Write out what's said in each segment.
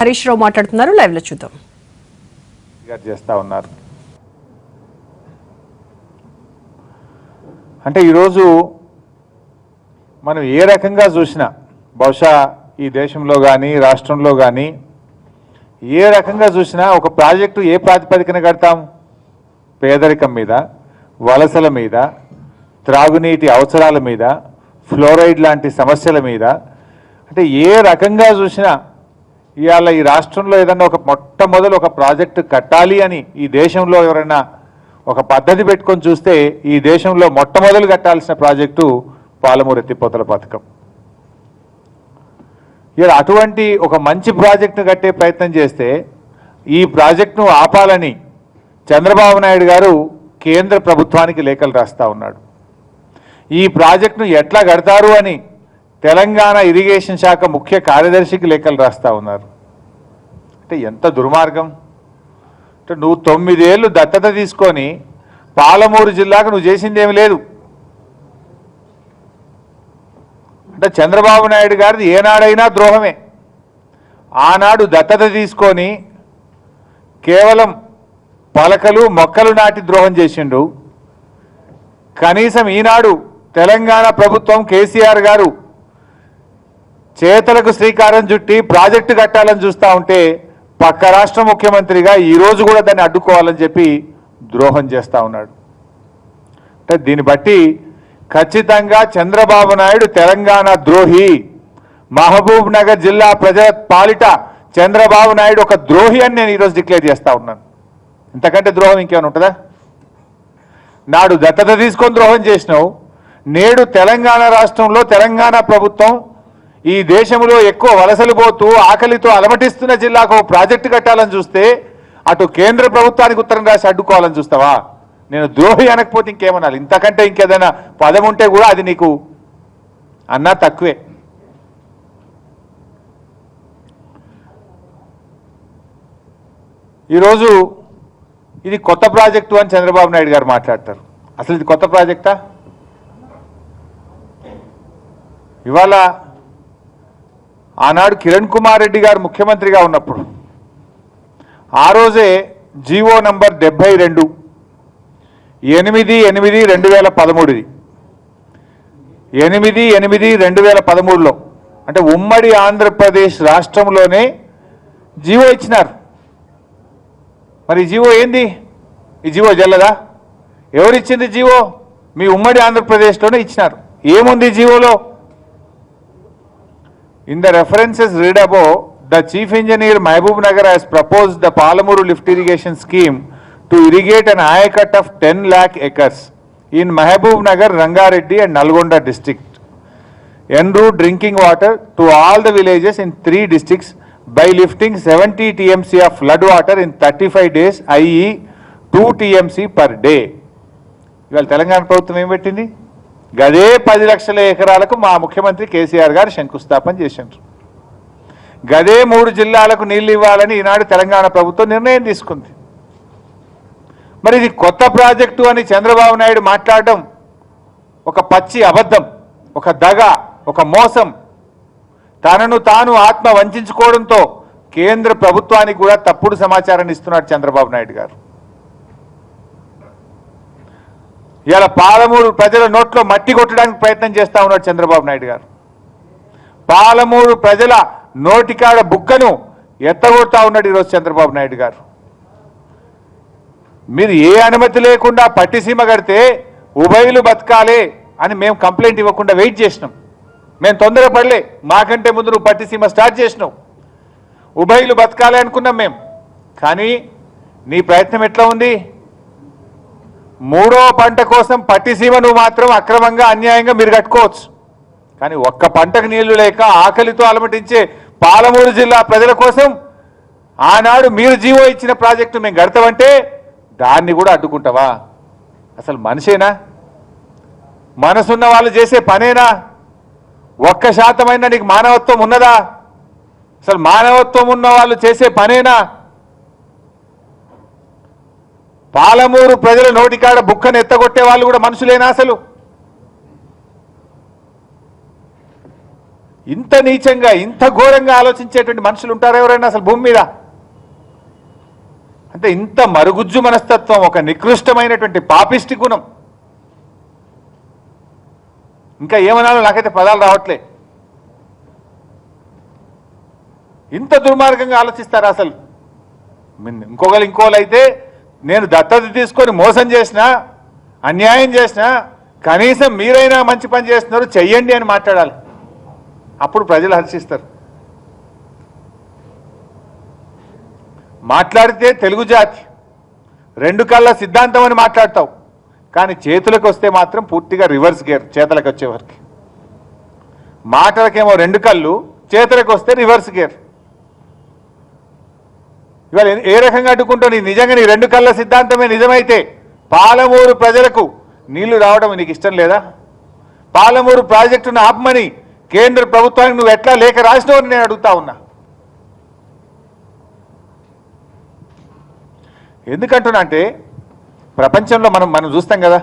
హరీష్ రావు మాట్లాడుతున్నారు, లైవ్ లో చూద్దాం. చేస్తా ఉన్నారు అంటే ఈరోజు మనం ఏ రకంగా చూసినా బహుశా ఈ దేశంలో కానీ రాష్ట్రంలో కానీ ఏ రకంగా చూసినా ఒక ప్రాజెక్టు ఏ ప్రాతిపదికన కడతాం? పేదరికం మీద, వలసల మీద, త్రాగునీటి అవసరాల మీద, ఫ్లోరైడ్ లాంటి సమస్యల మీద. అంటే ఏ రకంగా చూసినా ఇవాళ ఈ రాష్ట్రంలో ఏదన్నా ఒక మొట్టమొదలు ఒక ప్రాజెక్టు కట్టాలి అని ఈ దేశంలో ఎవరైనా ఒక పద్ధతి పెట్టుకొని చూస్తే ఈ దేశంలో మొట్టమొదలు కట్టాల్సిన ప్రాజెక్టు పాలమూరు ఎత్తిపోతల పథకం. ఇలా అటువంటి ఒక మంచి ప్రాజెక్టును కట్టే ప్రయత్నం చేస్తే ఈ ప్రాజెక్టును ఆపాలని చంద్రబాబు నాయుడు గారు కేంద్ర ప్రభుత్వానికి లేఖలు రాస్తా ఉన్నాడు. ఈ ప్రాజెక్టును ఎట్లా కడతారు అని తెలంగాణ ఇరిగేషన్ శాఖ ముఖ్య కార్యదర్శికి లేఖలు రాస్తా ఉన్నారు. అంటే ఎంత దుర్మార్గం! అంటే నువ్వు 9 ఏళ్ళు దత్తత తీసుకొని పాలమూరు జిల్లాకు నువ్వు చేసిందేమి లేదు. అంటే చంద్రబాబు నాయుడు గారిది ఏనాడైనా ద్రోహమే. ఆనాడు దత్తత తీసుకొని కేవలం పలకలు మొక్కలు నాటి ద్రోహం చేసిండు. కనీసం ఈనాడు తెలంగాణ ప్రభుత్వం కేసీఆర్ గారు చేతలకు శ్రీకారం చుట్టి ప్రాజెక్టు కట్టాలని చూస్తూ ఉంటే పక్క రాష్ట్ర ముఖ్యమంత్రిగా ఈరోజు కూడా దాన్ని అడ్డుకోవాలని చెప్పి ద్రోహం చేస్తూ ఉన్నాడు. అంటే దీన్ని బట్టి ఖచ్చితంగా చంద్రబాబు నాయుడు తెలంగాణ ద్రోహి. మహబూబ్ నగర్ జిల్లా ప్రజల పాలిట చంద్రబాబు నాయుడు ఒక ద్రోహి అని నేను ఈరోజు డిక్లేర్ చేస్తూ ఉన్నాను. ఇంతకంటే ద్రోహం ఇంకేమైనా ఉంటుందా? నాడు దత్తత తీసుకొని ద్రోహం చేసినావు, నేడు తెలంగాణ రాష్ట్రంలో తెలంగాణ ప్రభుత్వం ఈ దేశంలో ఎక్కువ వలసలు పోతూ ఆకలితో అలమటిస్తున్న జిల్లాకు ప్రాజెక్టు కట్టాలని చూస్తే అటు కేంద్ర ప్రభుత్వానికి ఉత్తరం రాసి అడ్డుకోవాలని చూస్తావా? నేను ద్రోహి అనకపోతే ఇంకేమనాలి? ఇంతకంటే ఇంకేదైనా పదం ఉంటే కూడా అది నీకు అన్నా తక్కువే. ఈరోజు ఇది కొత్త ప్రాజెక్టు అని చంద్రబాబు నాయుడు గారు మాట్లాడతారు. అసలు ఇది కొత్త ప్రాజెక్టా? ఇవాళ ఆనాడు కిరణ్ కుమార్ రెడ్డి గారు ముఖ్యమంత్రిగా ఉన్నప్పుడు ఆ రోజే జీవో నంబర్ 72 8/8/2013 8/8/2013లో అంటే ఉమ్మడి ఆంధ్రప్రదేశ్ రాష్ట్రంలోనే జీవో ఇచ్చినారు. మరి జీవో ఏంది? ఈ జీవో జల్లదా? ఎవరిచ్చింది జీవో? మీ ఉమ్మడి ఆంధ్రప్రదేశ్లోనే ఇచ్చినారు. ఏముంది జీవోలో? In the references read above, the Chief Engineer Mahbub Nagar has proposed the Palamuru lift irrigation scheme to irrigate an ayacut of 10 lakh acres in Mahbub Nagar, Rangareddy and Nalgonda district. En route drinking water to all the villages in 3 districts by lifting 70 TMC of flood water in 35 days, i.e. 2 TMC per day. ఇవాళ తెలంగాణ ప్రభుత్వం ఏం పెట్టింది? గదే 10 లక్షల ఎకరాలకు మా ముఖ్యమంత్రి కేసీఆర్ గారు శంకుస్థాపన చేశారు. గదే 3 జిల్లాలకు నీళ్లు ఇవ్వాలని ఈనాడు తెలంగాణ ప్రభుత్వం నిర్ణయం తీసుకుంది. మరి ఇది కొత్త ప్రాజెక్టు అని చంద్రబాబు నాయుడు మాట్లాడడం ఒక పచ్చి అబద్ధం, ఒక దగ, ఒక మోసం. తనను తాను ఆత్మ వంచుకోవడంతో కేంద్ర ప్రభుత్వానికి కూడా తప్పుడు సమాచారాన్ని ఇస్తున్నాడు చంద్రబాబు నాయుడు గారు. ఇలా పాలమూరు ప్రజల నోట్లో మట్టి కొట్టడానికి ప్రయత్నం చేస్తా ఉన్నాడు చంద్రబాబు నాయుడు గారు. పాలమూరు ప్రజల నోటికాడ బుక్కను ఎత్తగొడతా ఉన్నాడు ఈరోజు చంద్రబాబు నాయుడు గారు. మీరు ఏ అనుమతి లేకుండా పట్టిసీమ కడితే ఉభయులు బతకాలే అని మేము కంప్లైంట్ ఇవ్వకుండా వెయిట్ చేసినాం. మేము తొందరపడలే, మాకంటే ముందు నువ్వు పట్టిసీమ స్టార్ట్ చేసినావు. ఉభయులు బతకాలే అనుకున్నాం మేము. కానీ నీ ప్రయత్నం ఎట్లా ఉంది? 3వ పంట కోసం పట్టిసీమ నువ్వు మాత్రం అక్రమంగా అన్యాయంగా మీరు కట్టుకోవచ్చు. కానీ ఒక్క పంటకు నీళ్లు లేక ఆకలితో అలమటించే పాలమూరు జిల్లా ప్రజల కోసం ఆనాడు మీరు జీవో ఇచ్చిన ప్రాజెక్టు మేము కడతామంటే దాన్ని కూడా అడ్డుకుంటావా? అసలు మనిషేనా? మనసున్న వాళ్ళు చేసే పనేనా? 1% నీకు మానవత్వం ఉన్నదా? అసలు మానవత్వం ఉన్న వాళ్ళు చేసే పనేనా? పాలమూరు ప్రజల నోటికాడ బుక్కను ఎత్తగొట్టే వాళ్ళు కూడా మనుషులేనా? అసలు ఇంత నీచంగా ఇంత ఘోరంగా ఆలోచించేటువంటి మనుషులు ఉంటారు ఎవరైనా అసలు భూమి మీద? అంటే ఇంత మరుగుజ్జు మనస్తత్వం, ఒక నికృష్టమైనటువంటి పాపిష్టి గుణం, ఇంకా ఏమనాలో నాకైతే పదాలు రావట్లే. ఇంత దుర్మార్గంగా ఆలోచిస్తారా అసలు? ఇంకోళ్ళు అయితే నేను దత్తత తీసుకొని మోసం చేసినా, అన్యాయం చేసినా, కనీసం మీరైనా మంచి పని చేస్తున్నారు చెయ్యండి అని మాట్లాడాలి. అప్పుడు ప్రజలు హర్షిస్తారు. మాట్లాడితే తెలుగు జాతి రెండు కళ్ళ సిద్ధాంతం అని మాట్లాడతావు, కానీ చేతులకు వస్తే మాత్రం పూర్తిగా రివర్స్ గేర్. చేతులకు వచ్చేవారికి మాటలకేమో రెండు కళ్ళు, చేతులకు వస్తే రివర్స్ గేర్. ఇవాళ ఏ రకంగా అడ్డుకుంటావు? నిజంగా నీ రెండు కళ్ళ సిద్ధాంతమే నిజమైతే పాలమూరు ప్రజలకు నీళ్లు రావడం నీకు ఇష్టం లేదా? పాలమూరు ప్రాజెక్టును ఆపమని కేంద్ర ప్రభుత్వానికి నువ్వు ఎట్లా లేఖ రాసినావు అని నేను అడుగుతా ఉన్నా. ఎందుకంటున్నా అంటే ప్రపంచంలో మనం చూస్తాం కదా,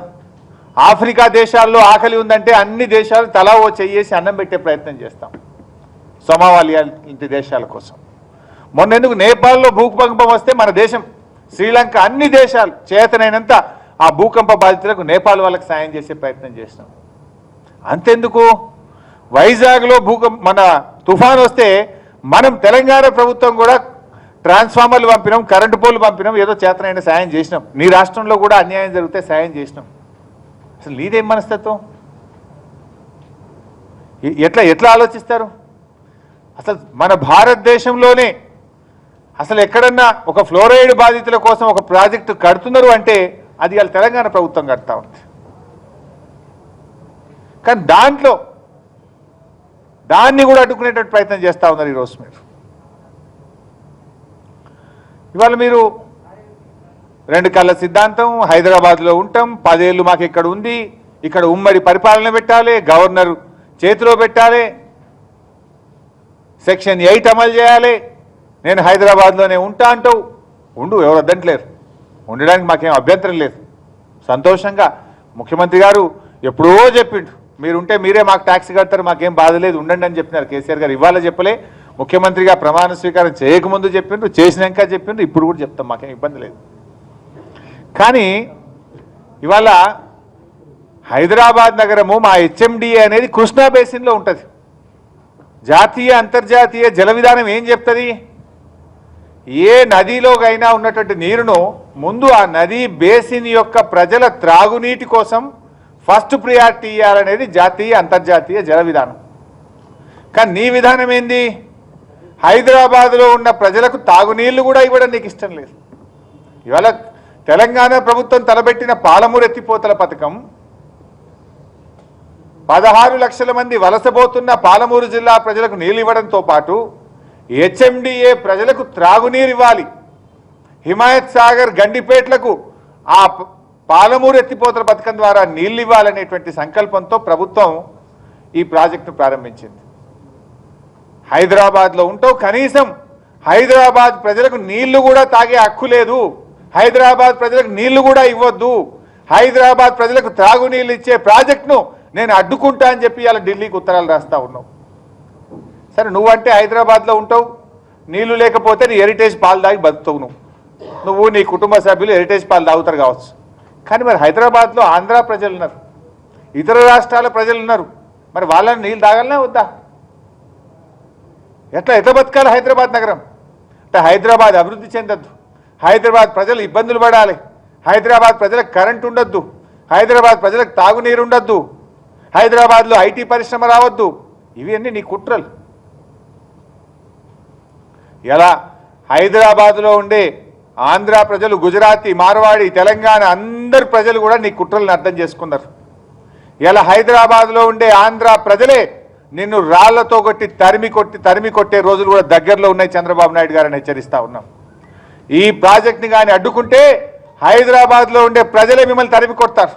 ఆఫ్రికా దేశాల్లో ఆకలి ఉందంటే అన్ని దేశాలు తలా ఓ చెయ్యేసి అన్నం పెట్టే ప్రయత్నం చేస్తాం, సోమాలియా ఇంటి దేశాల కోసం. మొన్నెందుకు నేపాల్లో భూకంపం వస్తే మన దేశం, శ్రీలంక, అన్ని దేశాలు చేతనైనంత ఆ భూకంప బాధితులకు నేపాల్ వాళ్ళకి సాయం చేసే ప్రయత్నం చేసినాం. అంతెందుకు, వైజాగ్లో మన తుఫాన్ వస్తే మనం తెలంగాణ ప్రభుత్వం కూడా ట్రాన్స్ఫార్మర్లు పంపినాం, కరెంటు పోలు పంపినాం, ఏదో చేతనైన సాయం చేసినాం. నీ రాష్ట్రంలో కూడా అన్యాయం జరిగితే సాయం చేసినాం. అసలు నీదేం మనస్తత్వం? ఎట్లా ఆలోచిస్తారు? అసలు మన భారతదేశంలోనే అసలు ఎక్కడన్నా ఒక ఫ్లోరైడ్ బాధితుల కోసం ఒక ప్రాజెక్టు కడుతున్నారు అంటే అది వాళ్ళ తెలంగాణ ప్రభుత్వం కడతా ఉంది. కానీ దాన్ని కూడా అడ్డుకునేటువంటి ప్రయత్నం చేస్తూ ఉన్నారు ఈరోజు మీరు. ఇవాళ మీరు రెండు కళ్ళ సిద్ధాంతం, హైదరాబాద్లో ఉంటాం, 10 ఏళ్ళు మాకు ఇక్కడ ఉంది, ఇక్కడ ఉమ్మడి పరిపాలన పెట్టాలి, గవర్నర్ చేతిలో పెట్టాలి, సెక్షన్ 8 అమలు చేయాలి, నేను హైదరాబాద్లోనే ఉంటా అంటావు. ఉండు, ఎవరు వద్దంటలేరు, ఉండడానికి మాకేం అభ్యంతరం లేదు. సంతోషంగా ముఖ్యమంత్రి గారు ఎప్పుడో చెప్పిండు, మీరుంటే మీరే మాకు ట్యాక్స్ కడతారు, మాకేం బాధ లేదు, ఉండండి అని చెప్పినారు కేసీఆర్ గారు. ఇవాళ చెప్పలే, ముఖ్యమంత్రిగా ప్రమాణ స్వీకారం చేయకముందు చెప్పిండ్రు, చేసినాక చెప్పిండ్రు, ఇప్పుడు కూడా చెప్తాం, మాకేం ఇబ్బంది లేదు. కానీ ఇవాళ హైదరాబాద్ నగరము మా హెచ్ఎండిఏ అనేది కృష్ణా బేసిన్లో ఉంటుంది. జాతీయ అంతర్జాతీయ జల విధానం ఏం చెప్తుంది? ఏ నదిలోకైనా ఉన్నటువంటి నీరును ముందు ఆ నదీ బేసిన్ యొక్క ప్రజల త్రాగునీటి కోసం ఫస్ట్ ప్రియారిటీ ఇవ్వాలనేది జాతీయ అంతర్జాతీయ జల విధానం. కానీ నీ విధానం ఏంది? హైదరాబాద్లో ఉన్న ప్రజలకు తాగునీళ్లు కూడా ఇవ్వడం నీకు ఇష్టం లేదు. ఇవాళ తెలంగాణ ప్రభుత్వం తలబెట్టిన పాలమూరు ఎత్తిపోతల పథకం 16 లక్షల మంది వలసపోతున్న పాలమూరు జిల్లా ప్రజలకు నీళ్ళు ఇవ్వడంతో పాటు హెచ్ఎండిఏ ప్రజలకు త్రాగునీరు ఇవ్వాలి, హిమాయత్ సాగర్, గండిపేట్లకు ఆ పాలమూరు ఎత్తిపోతల పథకం ద్వారా నీళ్ళు ఇవ్వాలనేటువంటి సంకల్పంతో ప్రభుత్వం ఈ ప్రాజెక్టు ప్రారంభించింది. హైదరాబాద్లో ఉంటావు, కనీసం హైదరాబాద్ ప్రజలకు నీళ్లు కూడా తాగే హక్కు లేదు, హైదరాబాద్ ప్రజలకు నీళ్లు కూడా ఇవ్వద్దు, హైదరాబాద్ ప్రజలకు త్రాగునీళ్ళు ఇచ్చే ప్రాజెక్టును నేను అడ్డుకుంటా అని చెప్పి ఇలా ఢిల్లీకి ఉత్తరాలు రాస్తా ఉన్నావు. సరే, నువ్వంటే హైదరాబాద్లో ఉంటావు, నీళ్లు లేకపోతే నీ హెరిటేజ్ పాలు తాగి బతుకుతావు, నువ్వు నీ కుటుంబ సభ్యులు హెరిటేజ్ పాలు తాగుతారు కావచ్చు. కానీ మరి హైదరాబాద్లో ఆంధ్ర ప్రజలు ఉన్నారు, ఇతర రాష్ట్రాల ప్రజలు ఉన్నారు, మరి వాళ్ళని నీళ్ళు తాగాలనే వద్దా? ఎట్లా బతకాలి హైదరాబాద్ నగరం? అంటే హైదరాబాద్ అభివృద్ధి చెందొద్దు, హైదరాబాద్ ప్రజలు ఇబ్బందులు పడాలి, హైదరాబాద్ ప్రజలకు కరెంట్ ఉండొద్దు, హైదరాబాద్ ప్రజలకు తాగునీరు ఉండొద్దు, హైదరాబాద్లో ఐటీ పరిశ్రమ రావద్దు, ఇవన్నీ నీ కుట్రలు. ఎలా హైదరాబాద్లో ఉండే ఆంధ్ర ప్రజలు, గుజరాతీ, మార్వాడి, తెలంగాణ అందరు ప్రజలు కూడా నీ కుట్రలను అర్థం చేసుకున్నారు. ఇలా హైదరాబాద్లో ఉండే ఆంధ్ర ప్రజలే నిన్ను రాళ్లతో తరిమి కొట్టే రోజులు కూడా దగ్గరలో ఉన్నాయి. చంద్రబాబు నాయుడు గారిని హెచ్చరిస్తా ఉన్నాం. ఈ ప్రాజెక్ట్ని కానీ అడ్డుకుంటే హైదరాబాద్లో ఉండే ప్రజలే మిమ్మల్ని తరిమి కొడతారు.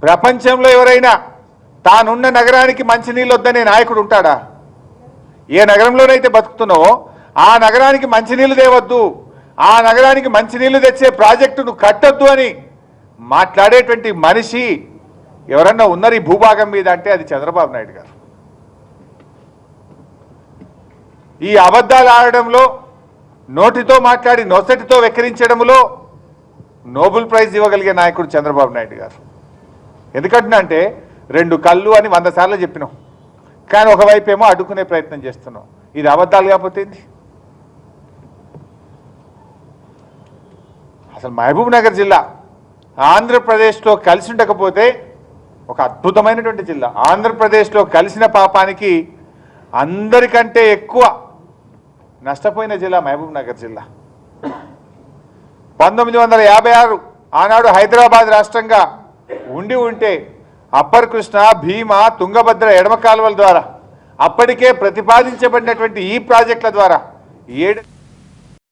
ప్రపంచంలో ఎవరైనా తానున్న నగరానికి మంచినీళ్ళు వద్దనే నాయకుడు ఉంటాడా? ఏ నగరంలోనైతే బతుకుతున్నావో ఆ నగరానికి మంచినీళ్ళు తేవద్దు, ఆ నగరానికి మంచినీళ్ళు తెచ్చే ప్రాజెక్టును కట్టొద్దు అని మాట్లాడేటువంటి మనిషి ఎవరన్నా ఉన్నారు ఈ భూభాగం మీద అంటే అది చంద్రబాబు నాయుడు గారు. ఈ అబద్ధాలు ఆడడంలో, నోటితో మాట్లాడి నొసటితో వెక్కిరించడంలో నోబెల్ ప్రైజ్ ఇవ్వగలిగే నాయకుడు చంద్రబాబు నాయుడు గారు. ఎందుకంటే 2 కళ్ళు అని 100 సార్లు చెప్పినాం, కానీ ఒకవైపు ఏమో అడ్డుకునే ప్రయత్నం చేస్తున్నాం. ఇది అబద్ధాలు కాకపోతే ఏంది? అసలు మహబూబ్ నగర్ జిల్లా ఆంధ్రప్రదేశ్లో కలిసి ఉండకపోతే ఒక అద్భుతమైనటువంటి జిల్లా. ఆంధ్రప్రదేశ్లో కలిసిన పాపానికి అందరికంటే ఎక్కువ నష్టపోయిన జిల్లా మహబూబ్ నగర్ జిల్లా. 1956 ఆనాడు హైదరాబాద్ రాష్ట్రంగా ఉంటే అప్పర్ కృష్ణ, భీమా, తుంగభద్ర ఎడమ కాలువల ద్వారా అప్పటికే ప్రతిపాదించబడినటువంటి ఈ ప్రాజెక్టుల ద్వారా 7